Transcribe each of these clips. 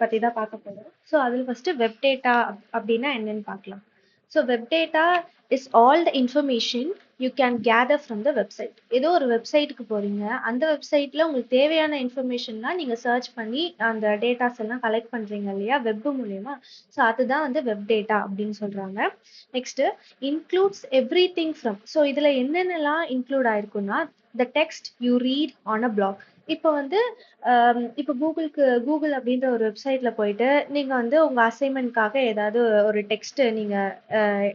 பத்தி தான் பார்க்க போறோம். ஸோ அதில் ஃபர்ஸ்ட் வெப் டேட்டா அப்படின்னா என்னன்னு பார்க்கலாம். So web data is all the information you can gather from the website. ஏதோ ஒரு வெப்சைட்டுக்கு போறீங்க, அந்த வெப்சைட்ல உங்களுக்கு தேவையான இன்ஃபர்மேஷன்லாம் நீங்க சர்ச் பண்ணி அந்த டேட்டாஸ் எல்லாம் கலெக்ட் பண்றீங்க இல்லையா, வெப் மூலியமா. ஸோ அதுதான் வந்து வெப் டேட்டா அப்படின்னு சொல்றாங்க. Next includes everything from. So இதுல என்னென்னலாம் இன்க்ளூட் ஆயிருக்குன்னா, the text you read on a blog. இப்போ வந்து இப்போ கூகுள் அப்படின்ற ஒரு வெப்சைட்ல போயிட்டு நீங்க வந்து உங்க அசைன்மெண்ட்காக ஏதாவது ஒரு டெக்ஸ்ட் நீங்க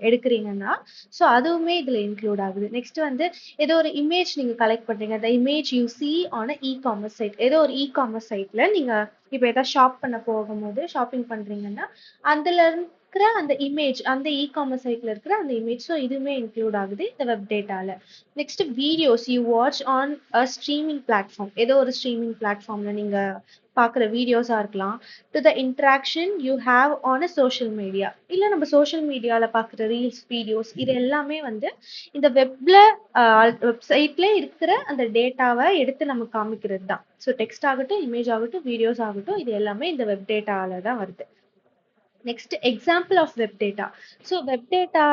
எடுக்கிறீங்கன்னா, ஸோ அதுவுமே இதுல இன்க்ளூட் ஆகுது. நெக்ஸ்ட் வந்து ஏதோ ஒரு இமேஜ் நீங்க கலெக்ட் பண்றீங்க, the image you see on e commerce site. ஏதோ ஒரு இ காமர்ஸ் சைட்ல நீங்க இப்போ ஏதாவது ஷாப் பண்ண போகும்போது ஷாப்பிங் பண்றீங்கன்னா, அதுல இருக்கிற அந்த இமேஜ், அந்த இ காமர்ஸ் சைட்ல இருக்கிற அந்த இமேஜ், ஸோ இதுவுமே இன்க்ளூட் ஆகுது இந்த வெப் டேட்டால. Next videos you watch on a streaming platform. ஏதோ ஒரு ஸ்ட்ரீமிங் பிளாட்ஃபார்ம்ல நீங்க பார்க்குற வீடியோஸா இருக்கலாம். To the interaction you have on a social media, இல்லை நம்ம சோஷியல் மீடியாவில் பார்க்குற ரீல்ஸ், வீடியோஸ், இது எல்லாமே வந்து இந்த வெப்சைட்ல இருக்கிற அந்த டேட்டாவை எடுத்து நம்ம காமிக்கிறது தான். ஸோ டெக்ஸ்ட் ஆகட்டும், இமேஜ் ஆகட்டும், வீடியோஸ் ஆகட்டும், இது எல்லாமே இந்த வெப் டேட்டால தான் வருது. Next example of web data. So web data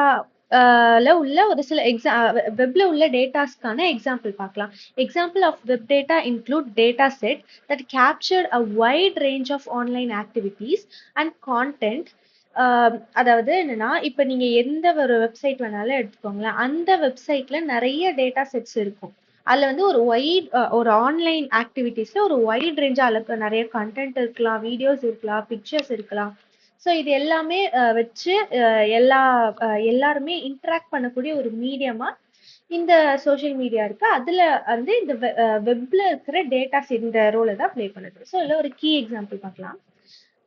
உள்ள ஒரு சில வெப்ல உள்ள டேட்டாஸ்க்கான எக்ஸாம்பிள் பார்க்கலாம். Example of web data include data set that captured a wide range of online activities and content. அதாவது என்னன்னா, இப்போ நீங்க எந்த ஒரு வெப்சைட் வேணாலும் எடுத்துக்கோங்களேன், அந்த வெப்சைட்ல நிறைய டேட்டா செட்ஸ் இருக்கும். அதுல வந்து ஒரு ஆன்லைன் ஆக்டிவிட்டீஸ்ல ஒரு வைட் ரேஞ்சா அளவுக்கு நிறைய கண்டென்ட் இருக்கலாம், வீடியோஸ் இருக்கலாம், பிக்சர்ஸ் இருக்கலாம். ஸோ இது எல்லாமே வச்சு எல்லாருமே இன்ட்ராக்ட் பண்ணக்கூடிய ஒரு மீடியமா இந்த சோஷியல் மீடியா இருக்கு. அதுல வந்து இந்த வெப்ல இருக்கிற டேட்டாஸ் இந்த ரோலை தான் ப்ளே பண்ணுது. ஸோ இதுல ஒரு கீ எக்ஸாம்பிள் பார்க்கலாம்.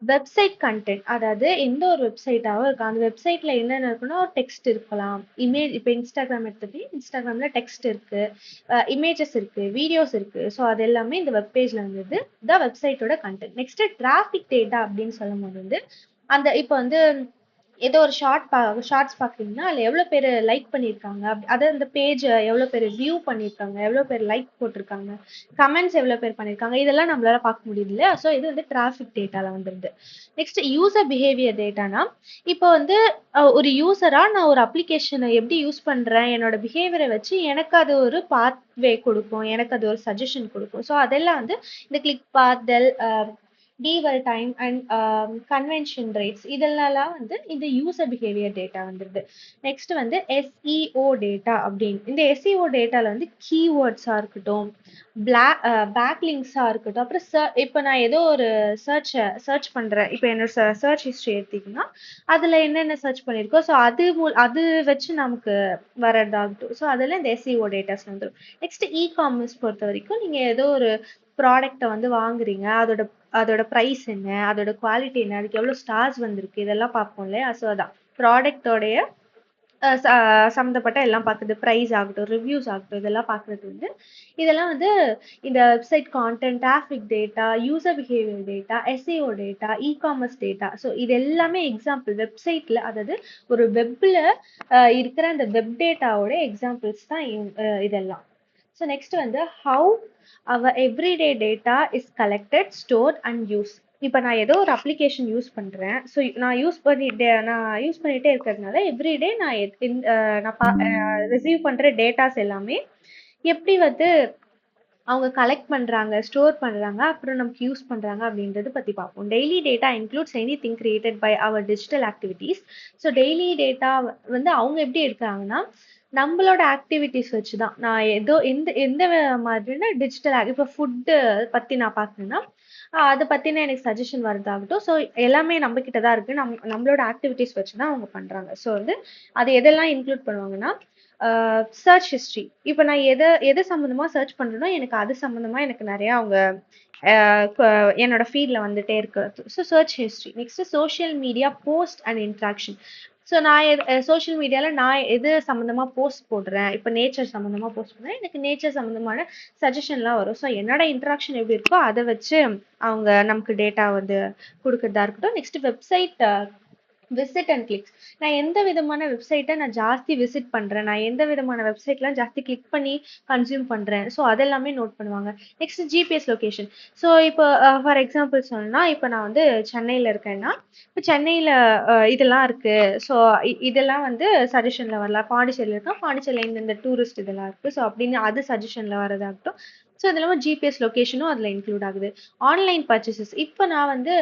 வெப்சைட் கண்டென்ட், அதாவது எந்த ஒரு வெப்சைட்டாவும் இருக்கு, அந்த வெப்சைட்ல என்னென்ன இருக்குன்னா, டெக்ஸ்ட் இருக்கலாம், இமேஜ். இப்போ இன்ஸ்டாகிராம் எடுத்துட்டு இன்ஸ்டாகிராம்ல டெக்ஸ்ட் இருக்கு, இமேஜஸ் இருக்கு, வீடியோஸ் இருக்கு. ஸோ அது எல்லாமே இந்த வெப் பேஜ்ல இருந்தது த வெப்சைட்டோட கண்டென்ட். நெக்ஸ்ட் டிராஃபிக் டேட்டா அப்படின்னு சொல்லும் போது வந்து அந்த இப்போ வந்து ஏதோ ஒரு ஷார்ட்ஸ் பார்க்குறீங்கன்னா, அதில் எவ்வளோ பேர் லைக் பண்ணியிருக்காங்க, அதை அந்த பேஜ் எவ்வளோ பேர் வியூ பண்ணியிருக்காங்க, எவ்வளோ பேர் லைக் போட்டிருக்காங்க, கமெண்ட்ஸ் எவ்வளோ பேர் பண்ணியிருக்காங்க, இதெல்லாம் நம்மளால பார்க்க முடியுது இல்லையா. ஸோ இது வந்து டிராஃபிக் டேட்டால வந்துருது. நெக்ஸ்ட் யூசர் பிஹேவியர் டேட்டானா, இப்போ வந்து ஒரு யூசரா நான் ஒரு அப்ளிகேஷனை எப்படி யூஸ் பண்றேன், என்னோட பிஹேவியரை வச்சு எனக்கு அது ஒரு பாத்வே கொடுக்கும், எனக்கு அது ஒரு சஜஷன் கொடுக்கும். ஸோ அதெல்லாம் வந்து இந்த click path, dwell time and conversion rates, இதெல்லாம் வந்து இந்த யூசர் பிஹேவியர் டேட்டா வந்துருது. நெக்ஸ்ட் வந்து எஸ்இஓ டேட்டா அப்படின்னு. இந்த எஸ்இஓ டேட்டால வந்து கீவேர்ட்ஸாக இருக்கட்டும், பேக்லிங்ஸாக இருக்கட்டும், அப்புறம் இப்போ நான் ஏதோ ஒரு சர்ச் பண்ணுறேன், இப்போ என்னோட சர்ச் ஹிஸ்ட்ரி எடுத்திங்கன்னா அதில் என்னென்ன சர்ச் பண்ணியிருக்கோம், ஸோ அது வச்சு நமக்கு வரதாகட்டும். ஸோ அதெல்லாம் இந்த எஸ்இஓ டேட்டாஸ் வந்துடும். நெக்ஸ்ட் இ காமர்ஸ் பொறுத்த வரைக்கும் நீங்கள் ஏதோ ஒரு ப்ராடக்டை வந்து வாங்குறீங்க, அதோட அதோட ப்ரைஸ் என்ன, அதோட குவாலிட்டி என்ன, அதுக்கு எவ்வளோ ஸ்டார்ஸ் வந்திருக்கு, இதெல்லாம் பார்ப்போம் இல்லையா. ஸோ அதான் ப்ராடக்டோடைய சம்மந்தப்பட்ட எல்லாம் பார்க்குறது, ப்ரைஸ் ஆகட்டும், ரிவ்யூஸ் ஆகட்டும், இதெல்லாம் பார்க்குறது வந்து இதெல்லாம் வந்து இந்த website content, traffic data, user behaviour data, SEO data, e commerce data. So இது எல்லாமே எக்ஸாம்பிள் வெப்சைட்ல, அதாவது ஒரு வெப்ல இருக்கிற அந்த வெப் டேட்டாவோட எக்ஸாம்பிள்ஸ் தான் இதெல்லாம். ஸோ நெக்ஸ்ட் வந்து how our everyday data is collected, stored and use. இப்போ நான் ஏதோ ஒரு அப்ளிகேஷன் யூஸ் பண்ணுறேன், ஸோ நான் யூஸ் பண்ணிகிட்டே இருக்கிறதுனால எவ்ரிடே நான் ரிசீவ் பண்ணுற டேட்டாஸ் எல்லாமே எப்படி வந்து அவங்க கலெக்ட் பண்ணுறாங்க, ஸ்டோர் பண்ணுறாங்க, அப்புறம் நமக்கு யூஸ் பண்ணுறாங்க அப்படின்றத பற்றி பார்ப்போம். Daily data includes any thing created by our digital activities. So daily data வந்து அவங்க எப்படி எடுக்கிறாங்கன்னா, நம்மளோட ஆக்டிவிட்டிஸ் வச்சு தான். நான் ஏதோ எந்த எந்த மாதிரினா டிஜிட்டல் இப்போ ஃபுட்டு பற்றி நான் பார்க்குறேன்னா அதை பற்றின எனக்கு சஜஷன் வரதாகட்டும். ஸோ எல்லாமே நம்ம கிட்ட தான் இருக்குது, நம்மளோட ஆக்டிவிட்டிஸ் வச்சு தான் அவங்க பண்ணுறாங்க. ஸோ வந்து அது எதெல்லாம் இன்க்ளூட் பண்ணுவாங்கன்னா, சர்ச் ஹிஸ்ட்ரி. இப்போ நான் எது சம்மந்தமாக சர்ச் பண்ணுறேனோ எனக்கு அது சம்மந்தமாக எனக்கு நிறையா அவங்க என்னோட ஃபீல்டில் வந்துட்டே இருக்கிறது. So search history. Next social media post and interaction. So நான் சோஷியல் மீடியாவில் நான் எது சம்மந்தமாக போஸ்ட் போடுறேன், இப்போ நேச்சர் சம்மந்தமாக போஸ்ட் பண்ணுறேன், எனக்கு நேச்சர் சம்மந்தமான சஜஷன்லாம் வரும். ஸோ என்னோட இன்ட்ராக்ஷன் எப்படி இருக்கோ அதை வச்சு அவங்க நமக்கு டேட்டா வந்து கொடுக்குறதா இருக்கட்டும். Next website visit and clicks. நான் எந்த விதமான வெப்சைட்டை நான் ஜாஸ்தி விசிட் பண்றேன், நான் எந்த விதமான வெப்சைட்லாம் ஜாஸ்தி கிளிக் பண்ணி கன்சியூம் பண்றேன், ஸோ அதெல்லாமே நோட் பண்ணுவாங்க. Next GPS location. ஸோ இப்போ ஃபார் எக்ஸாம்பிள் சொல்லணும்னா, இப்போ நான் வந்து சென்னையில் இருக்கேன்னா, இப்போ சென்னையில் இதெல்லாம் இருக்கு. ஸோ இதெல்லாம் வந்து சஜஷன்ல வரலாம். பாண்டிச்சேரியில் இருக்கா, பாண்டிச்சேரியில் இந்த டூரிஸ்ட் இதெல்லாம் இருக்கு. ஸோ அப்படின்னு அது சஜஷன்ல வரதாகட்டும். ஸோ இது இல்லாமல் ஜிபிஎஸ் லொகேஷனும் அதில் இன்க்ளூட் ஆகுது. Online purchases. இப்போ நான் வந்து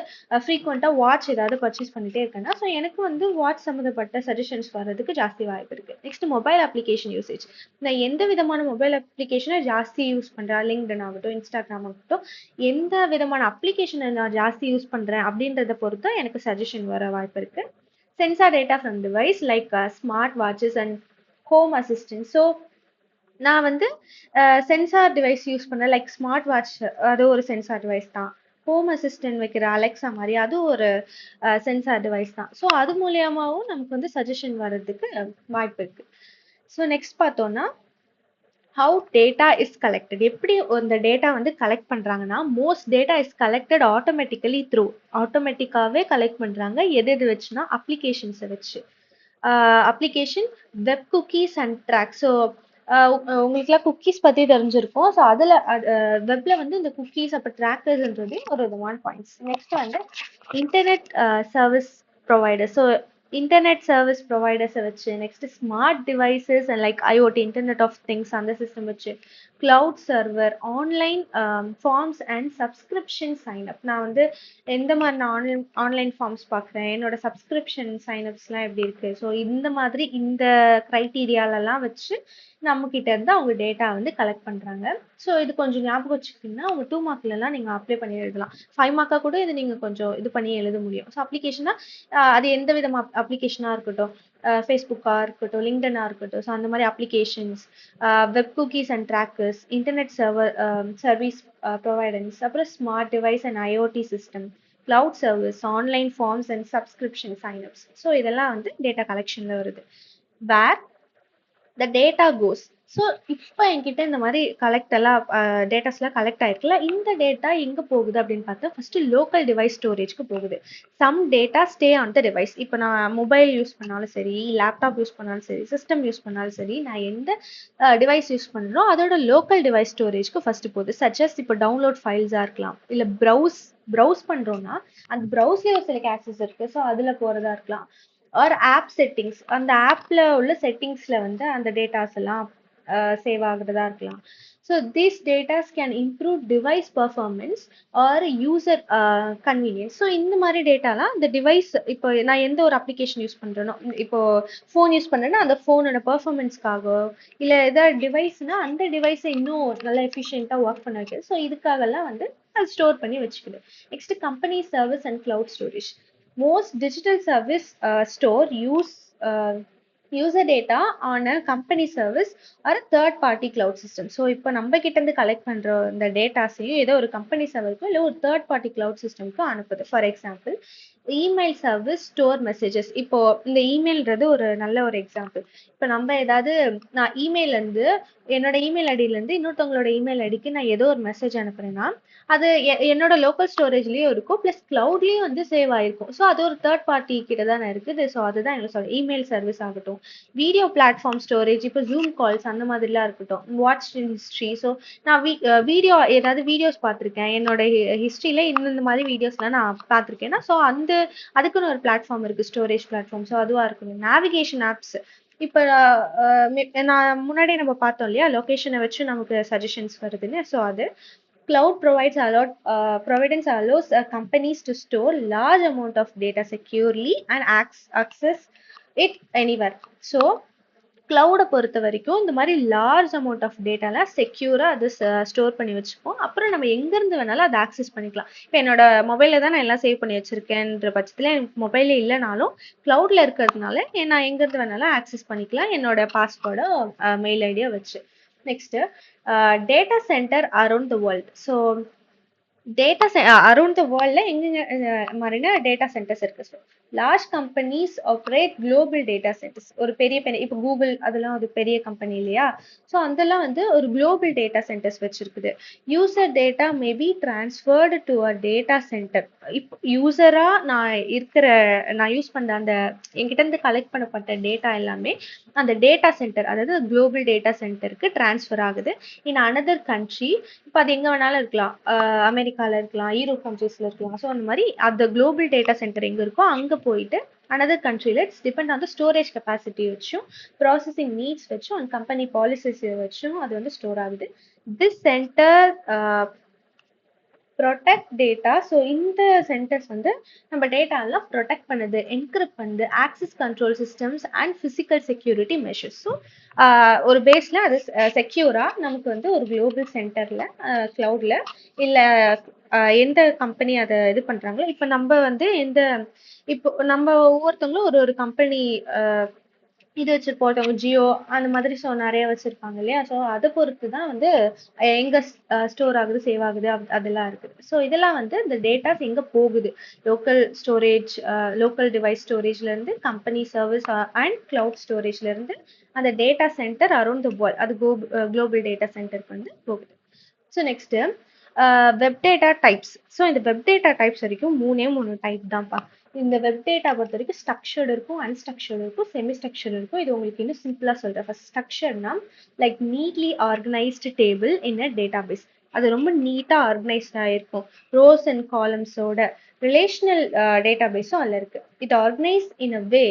ஃப்ரீக்வெண்ட்டாக வாட்ச் ஏதாவது பர்ச்சேஸ் பண்ணிட்டே இருக்கேன்னா, ஸோ எனக்கு வந்து வாட்ச் சம்மந்தப்பட்ட சஜஷன்ஸ் வர்றதுக்கு ஜாஸ்தி வாய்ப்பு இருக்குது. Next mobile application usage. நான் எந்த விதமான மொபைல் அப்ளிகேஷனை ஜாஸ்தி யூஸ் பண்ணுறேன், லிங்க்டின் ஆகட்டும், இன்ஸ்டாகிராம் ஆகட்டும், எந்த விதமான அப்ளிகேஷனை நான் ஜாஸ்தி யூஸ் பண்ணுறேன் அப்படின்றத பொறுத்து எனக்கு சஜஷன் வர வாய்ப்பு இருக்குது. Sensor data from device like smart watches and home assistant. So நான் வந்து சென்சார் டிவைஸ் யூஸ் பண்ண லைக் ஸ்மார்ட் வாட்ச், அது ஒரு சென்சார் டிவைஸ் தான். ஹோம் அசிஸ்டன்ட் வைக்கிற அலெக்ஸா மாதிரி அது ஒரு சென்சார் டிவைஸ் தான். ஸோ அது மூலியமாகவும் நமக்கு வந்து சஜஷன் வர்றதுக்கு வாய்ப்பு இருக்கு. ஸோ நெக்ஸ்ட் பார்த்தோம்னா ஹவு டேட்டா இஸ் கலெக்டட். எப்படி இந்த டேட்டா வந்து கலெக்ட் பண்ணுறாங்கன்னா, most data is collected automatically through. ஆட்டோமேட்டிக்காகவே கலெக்ட் பண்ணுறாங்க. எது எது வச்சுன்னா அப்ளிகேஷன்ஸை வச்சு. Application, web cookies and track. So உங்களுக்குலாம் குக்கீஸ் பற்றி தெரிஞ்சிருக்கும். ஸோ அதில் வெப்பில் வந்து இந்த குக்கீஸ் அப்போ ட்ராக்கர்ஸ்ன்றதே ஒரு விதமான பாயிண்ட்ஸ். நெக்ஸ்ட் வந்து internet service provider. So internet service ப்ரொவைடர்ஸை வச்சு, next smart devices and like IoT, internet of things, அந்த சிஸ்டம் வச்சு, cloud server, online forms and subscription sign up. நான் வந்து எந்த மாதிரி நான் ஆன்லைன் ஃபார்ம்ஸ் பார்க்குறேன், என்னோட சப்ஸ்கிரிப்ஷன் சைன்அப்ஸ்லாம் எப்படி இருக்கு, ஸோ இந்த மாதிரி இந்த க்ரைட்டீரியாலெல்லாம் வச்சு நம்மக்கிட்ட இருந்து அவங்க டேட்டா வந்து கலெக்ட் பண்ணுறாங்க. ஸோ இது கொஞ்சம் ஞாபகம் வச்சுக்கிட்டிங்கன்னா அவங்க 2 மார்க்லலாம் நீங்கள் அப்ளை பண்ணி எழுதலாம். 5 மார்க்காக கூட இது நீங்கள் கொஞ்சம் இது பண்ணி எழுத முடியும். ஸோ அப்ளிகேஷனா அது எந்த விதமாக அப்ளிகேஷனாக இருக்கட்டும், ஃபேஸ்புக்காக இருக்கட்டும், லிங்க்டனாக இருக்கட்டும், ஸோ அந்த மாதிரி applications, web cookies and trackers, internet service providers, அப்புறம் smart device and IoT system, cloud service, online forms and subscription sign ups. So இதெல்லாம் வந்து டேட்டா கலெக்ஷனில் வருது. வேர் த டேட்டா கோஸ். ஸோ இப்போ என்கிட்ட இந்த மாதிரி டேட்டாஸ்லாம் கலெக்ட் ஆயிருக்குல்ல, இந்த டேட்டா எங்கே போகுது அப்படின்னு பார்த்தா ஃபர்ஸ்ட் லோக்கல் டிவைஸ் ஸ்டோரேஜ்க்கு போகுது. Some data stay on the device. இப்போ நான் மொபைல் யூஸ் பண்ணாலும் சரி, லேப்டாப் யூஸ் பண்ணாலும் சரி, சிஸ்டம் யூஸ் பண்ணாலும் சரி, நான் எந்த டிவைஸ் யூஸ் பண்ணுறோம் அதோட லோக்கல் டிவைஸ் ஸ்டோரேஜ்க்கு ஃபர்ஸ்ட் போகுது. சஜஸ்ட் இப்போ டவுன்லோட் ஃபைல்ஸாக இருக்கலாம், இல்லை ப்ரௌஸ் பண்ணுறோன்னா அந்த ப்ரௌஸ்லேயே ஒரு சில ஆக்சஸ் இருக்குது, ஸோ அதில் போகிறதா இருக்கலாம். ஆர் ஆப் செட்டிங்ஸ், அந்த ஆப்பில் உள்ள செட்டிங்ஸில் வந்து அந்த டேட்டாஸ் எல்லாம் சேவ் ஆகுறதா இருக்கலாம். So these datas can improve device performance R user convenience. So இந்த மாதிரி டேட்டாலாம் அந்த டிவைஸ், இப்போ நான் எந்த ஒரு அப்ளிகேஷன் யூஸ் பண்ணுறேனோ, இப்போ ஃபோன் யூஸ் பண்ணுறேன்னா அந்த ஃபோனோட பர்ஃபார்மன்ஸ்க்காக, இல்லை எதாவது டிவைஸ்னால் அந்த டிவைஸை இன்னும் நல்லா எஃபிஷியண்ட்டாக ஒர்க் பண்ண வைக்கிறது. ஸோ இதுக்காகலாம் வந்து அது ஸ்டோர் பண்ணி வச்சுக்குது. Next company service and cloud storage. Most digital service store user data on a company service or a third party cloud system. So இப்போ நம்ம கிட்ட இருந்து கலெக்ட் பண்ணுற இந்த டேட்டாஸையும் ஏதோ ஒரு கம்பெனி சர்வருக்கோ இல்லை ஒரு தேர்ட் பார்ட்டி கிளவுட் சிஸ்டம்க்கோ அனுப்புது. For example email service store messages. இப்போ இந்த இமெயில்ன்றது ஒரு நல்ல ஒரு எக்ஸாம்பிள். இப்போ நம்ம ஏதாவது நான் இமெயிலேருந்து என்னோட இமெயில் ஐடியிலேருந்து இன்னொருத்தவங்களோட இமெயில் ஐடிக்கு நான் ஏதோ ஒரு மெசேஜ் அனுப்புறேன்னா அது என்னோட லோக்கல் ஸ்டோரேஜ்லேயும் இருக்கும், ப்ளஸ் க்ளவுட்லேயும் வந்து சேவ் ஆயிருக்கும். ஸோ அது ஒரு தேர்ட் பார்ட்டி கிட்ட தான் இருக்குது. ஸோ அதுதான் எனக்கு சொல்கிறேன். இமெயில் சர்வீஸ் ஆகட்டும், வீடியோ பிளாட்ஃபார்ம் ஸ்டோரேஜ், இப்போ ஜூம் கால்ஸ் அந்த மாதிரிலாம் இருக்கட்டும், வாட்ச் ஹிஸ்ட்ரி. ஸோ நான் வீடியோ ஏதாவது வீடியோஸ் பார்த்துருக்கேன், என்னோட ஹிஸ்ட்ரியில் இந்த மாதிரி வீடியோஸ்லாம் நான் பார்த்துருக்கேன்னா, ஸோ அதுக்குன்னு ஒரு பிளாட்ஃபார்ம் இருக்குது, ஸ்டோரேஜ் பிளாட்ஃபார்ம். ஸோ அதுவாக இருக்கணும். Navigation apps. இப்போ நான் முன்னாடி நம்ம பார்த்தோம் இல்லையா, லொக்கேஷனை வச்சு நமக்கு சஜஷன்ஸ் வருதுன்னு. ஸோ அது cloud providence allows companies to store large amount of data securely and access it anywhere. So கிளவுடை பொறுத்த வரைக்கும் இந்த மாதிரி லார்ஜ் அமௌண்ட் ஆஃப் டேட்டாலாம் செக்யூராக அது ஸ்டோர் பண்ணி வச்சுப்போம். அப்புறம் நம்ம எங்கேருந்து வேணாலும் அதை ஆக்சஸ் பண்ணிக்கலாம். இப்போ என்னோட மொபைலில் தான் நான் எல்லாம் சேவ் பண்ணி வச்சுருக்கேன்ற பட்சத்தில் எனக்கு மொபைலில் இல்லைனாலும் க்ளவுடில் இருக்கிறதுனால நான் எங்கேருந்து வேணாலும் ஆக்சஸ் பண்ணிக்கலாம் என்னோட பாஸ்வேர்டோ மெயில் ஐடியோ வச்சு. Next data centre around the world. So data around the வேர்ல்ட்ல எங்கெங்க மாதிரினா டேட்டா சென்டர்ஸ் இருக்கு. Large companies operate global data centres. ஒரு பெரிய பெரிய இப்போ கூகுள் அதெல்லாம் ஒரு பெரிய கம்பெனி இல்லையா? ஸோ அதெல்லாம் வந்து ஒரு குளோபல் டேட்டா சென்டர்ஸ் வச்சிருக்குது. User data may be transferred to a data centre. இப்போ யூசரா நான் யூஸ் பண்ற அந்த என்கிட்ட இருந்து கலெக்ட் பண்ணப்பட்ட டேட்டா எல்லாமே அந்த டேட்டா சென்டர், அதாவது குளோபல் டேட்டா சென்டருக்கு டிரான்ஸ்ஃபர் ஆகுது இன் அனதர் கண்ட்ரி. இப்போ அது எங்க வேணாலும் இருக்கலாம், அமெரிக்கால இருக்கலாம், யூரோப் கண்ட்ரீஸ்ல இருக்கலாம். ஸோ அந்த மாதிரி அந்த குளோபல் டேட்டா சென்டர் எங்க இருக்கோ அங்க போயிட்டு another countryல it's depend on the storage capacity வச்சும் ப்ராசஸிங் நீட்ஸ் வச்சும் அண்ட் கம்பெனி பாலிசிஸ் வச்சும் அது வந்து ஸ்டோர் ஆகுது. This centre protect data. So இந்த சென்டர்ஸ் வந்து நம்ம டேட்டா எல்லாம் ப்ரொடெக்ட் பண்ணுது, என்கிரிப்ட் பண்ணுது, access control systems and physical security measures. So ஒரு பேஸ்ல அது செக்யூரா நமக்கு வந்து ஒரு குளோபல் சென்டர்ல கிளவுட்ல இல்ல எந்த கம்பெனி அதை இது பண்றாங்களோ, இப்போ நம்ம வந்து இப்போ நம்ம ஒவ்வொருத்தவங்களும் ஒரு ஒரு கம்பெனி இது வச்சிருப்போம். ஒருத்தவங்க ஜியோ அந்த மாதிரி நிறைய வச்சிருப்பாங்க இல்லையா? ஸோ அதை பொறுத்து தான் வந்து எங்க ஸ்டோர் ஆகுது, சேவ் ஆகுது, அதெல்லாம் இருக்குது. ஸோ இதெல்லாம் வந்து இந்த டேட்டாஸ் எங்க போகுது, லோக்கல் ஸ்டோரேஜ், லோக்கல் டிவைஸ் ஸ்டோரேஜ்ல இருந்து கம்பெனி சர்வீஸ் அண்ட் கிளவுட் ஸ்டோரேஜ்ல இருந்து அந்த data centre around the world, அது குளோபல் டேட்டா சென்டருக்கு வந்து போகுது. So next web data types. So இந்த வெப் டேட்டா டைப்ஸ் வரைக்கும் மூணு டைப் தான்ப்பா. இந்த வெப் டேட்டா பொறுத்த வரைக்கும் ஸ்ட்ரக்சர்டு இருக்கும், அன்ஸ்ட்ரக்சர்டு இருக்கும், செமி ஸ்ட்ரக்சர்டு இருக்கும். இது உங்களுக்கு இன்னும் சிம்பிளா சொல்றேன். ஃபர்ஸ்ட் ஸ்ட்ரக்சர்னா like neatly organised table in a database. அது ரொம்ப நீட்டா ஆர்கனைஸ்டா இருக்கும், ரோஸ் அண்ட் காலம்ஸோட. ரிலேஷனல் டேட்டா பேஸும் அதில் இருக்கு. It organise in a way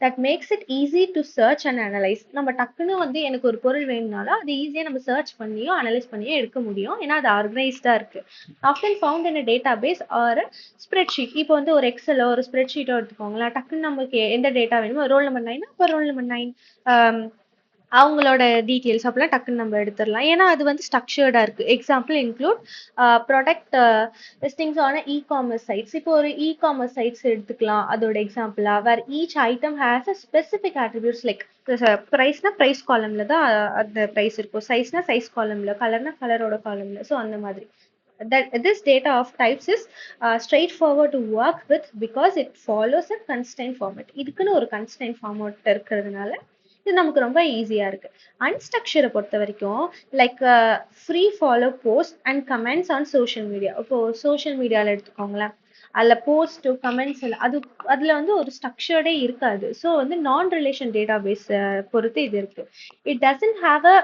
that makes it easy to search and analyse. நம்ம டக்குன்னு வந்து எனக்கு ஒரு பொருள் வேணும்னாலும் அது ஈஸியாக நம்ம சர்ச் பண்ணியோ அனலைஸ் பண்ணியோ எடுக்க முடியும், ஏன்னா அது ஆர்கனைஸ்டா இருக்கு. Often found in a database or spreadsheet. இப்போ வந்து ஒரு எக்ஸலோ ஒரு ஸ்ப்ரெட்ஷீட்டோ எடுத்துக்கோங்களேன். டக்குன்னு நமக்கு எந்த டேட்டா வேணுமோ, ரோல் நம்பர் 9 இப்போ ரோல் நம்பர் 9 அவங்களோட டீட்டெயில்ஸ் அப்படிலாம் டக்குன்னு நம்ம எடுத்துடலாம், ஏன்னா அது வந்து ஸ்ட்ரக்சர்டா இருக்கு. எக்ஸாம்பிள் இன்க்ளூட் ப்ராடக்ட் லிஸ்டிங்ஸ் ஆன இ-காமர்ஸ் சைட்ஸ். இப்போ ஒரு இ-காமர்ஸ் சைட்ஸ் எடுத்துக்கலாம் அதோட எக்ஸாம்பிளா, where each item has a specific attributes. Like ப்ரைஸ்னா ப்ரைஸ் காலம்ல தான் அந்த ப்ரைஸ் இருக்கும், சைஸ்னா சைஸ் காலம்ல, கலர்னா கலரோட காலம்ல. ஸோ அந்த மாதிரி that this data of types is straightforward to work with because it follows a constraint format. இதுக்குன்னு ஒரு constraint format இருக்கிறதுனால இது நமக்கு ரொம்ப ஈஸியா இருக்கு. அன்ஸ்ட்ரக்சரை பொறுத்த வரைக்கும் like free follow post and comments on social media. இப்போ சோஷியல் மீடியால எடுத்துக்கோங்களேன், அதுல போஸ்ட் கமெண்ட்ஸ் அதுல வந்து ஒரு ஸ்ட்ரக்சர்டே இருக்காது. ஸோ வந்து நான் ரிலேஷன் டேட்டா பேஸ் பொறுத்து இது இருக்கு. It doesn't have a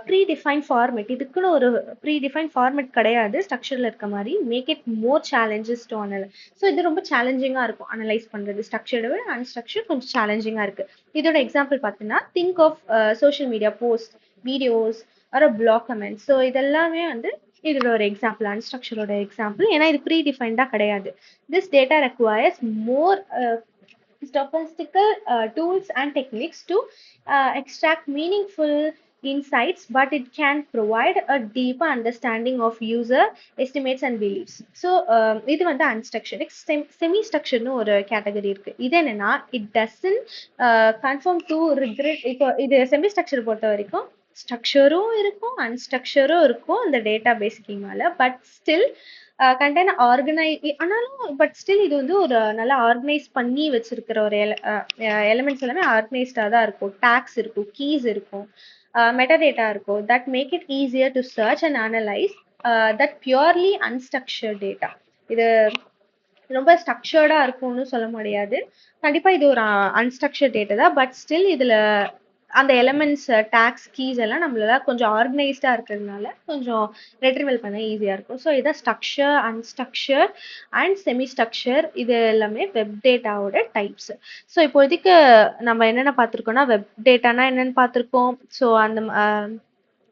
predefine format. இதுக்குன்னு ஒரு ப்ரீ டிஃபைன் ஃபார்மேட் கிடையாது ஸ்ட்ரக்சர்ல இருக்க மாதிரி. Make it more challenges to analyse. So இது ரொம்ப சேலஞ்சிங்காக இருக்கும் அனலைஸ் பண்ணுறது. ஸ்ட்ரக்சர்டை விட அன்ஸ்ட்ரக்சர் கொஞ்சம் சேலஞ்சிங்காக இருக்கு. இதோட எக்ஸாம்பிள் பார்த்தீங்கன்னா think of social media post, videos or blog comments. So இதெல்லாமே வந்து இதோட ஒரு எக்ஸாம்பிள், அன்ஸ்ட்ரக்சரோட எக்ஸாம்பிள், ஏன்னா இது ப்ரீ டிஃபைன்டாக கிடையாது. This data requires more statistical tools and techniques to extract meaningful insights, but it can provide a deeper understanding of user estimates and beliefs. So இது வந்து unstructured. Semi structured ஒரு category இருக்கு. இது என்னன்னா it doesn't conform to regret. இப்போ இது semi structure பொறுத்த வரைக்கும் ஸ்ட்ரக்சரும் இருக்கும் அன்ஸ்ட்ரக்சரும் இருக்கும் அந்த டேட்டா பேஸ் ஸ்கீமால. பட் ஸ்டில் கண்டெய்ன் ஆனாலும் பட் ஸ்டில் இது வந்து ஒரு நல்லா ஆர்கனைஸ் பண்ணி வச்சிருக்கிற ஒரு எலிமெண்ட்ஸ் எல்லாமே ஆர்கனைஸ்டா தான் இருக்கும். டேக்ஸ் இருக்கும், கீஸ் இருக்கும், மெட்டாடேட்டா இருக்கும். That make it easier to search and analyse that purely unstructured data. இது ரொம்ப ஸ்ட்ரக்சர்டா இருக்கும்னு சொல்ல முடியாது. கண்டிப்பா இது ஒரு அன்ஸ்ட்ரக்சர்ட் டேட்டா தான். பட் ஸ்டில் இதுல அந்த எலமெண்ட்ஸ், டேக்ஸ், கீஸ் எல்லாம் நம்மளால கொஞ்சம் ஆர்கனைஸ்டா இருக்கிறதுனால கொஞ்சம் ரெட்ரிவல் பண்ண ஈஸியா இருக்கும். ஸோ இதான் structure, unstructured and semi structure. இது எல்லாமே வெப் டேட்டாவோட டைப்ஸ். ஸோ இப்போதைக்கு நம்ம என்னென்ன பார்த்துருக்கோம்னா, வெப் டேட்டானா என்னன்னு பார்த்துருக்கோம். ஸோ அந்த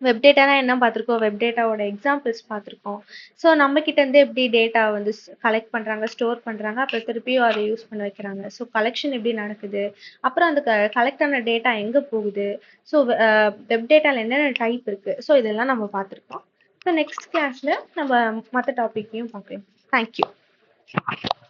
வெப் டேட்டானா என்ன பார்த்துருக்கோம், வெப் டேட்டாவோட எக்ஸாம்பிள்ஸ் பார்த்துருக்கோம். ஸோ நம்ம கிட்ட இருந்து எப்படி டேட்டா வந்து கலெக்ட் பண்றாங்க, ஸ்டோர் பண்றாங்க, அப்புறம் திருப்பியும் அதை யூஸ் பண்ண வைக்கிறாங்க. ஸோ கலெக்ஷன் எப்படி நடக்குது, அப்புறம் அந்த கலெக்ட் ஆன டேட்டா எங்க போகுது, ஸோ வெப் டேட்டால என்னென்ன டைப் இருக்கு, ஸோ இதெல்லாம் நம்ம பார்த்துருக்கோம். ஸோ நெக்ஸ்ட் கிளாஸ்ல நம்ம மற்ற டாபிக்கையும் பார்க்கலாம். தேங்க்யூ.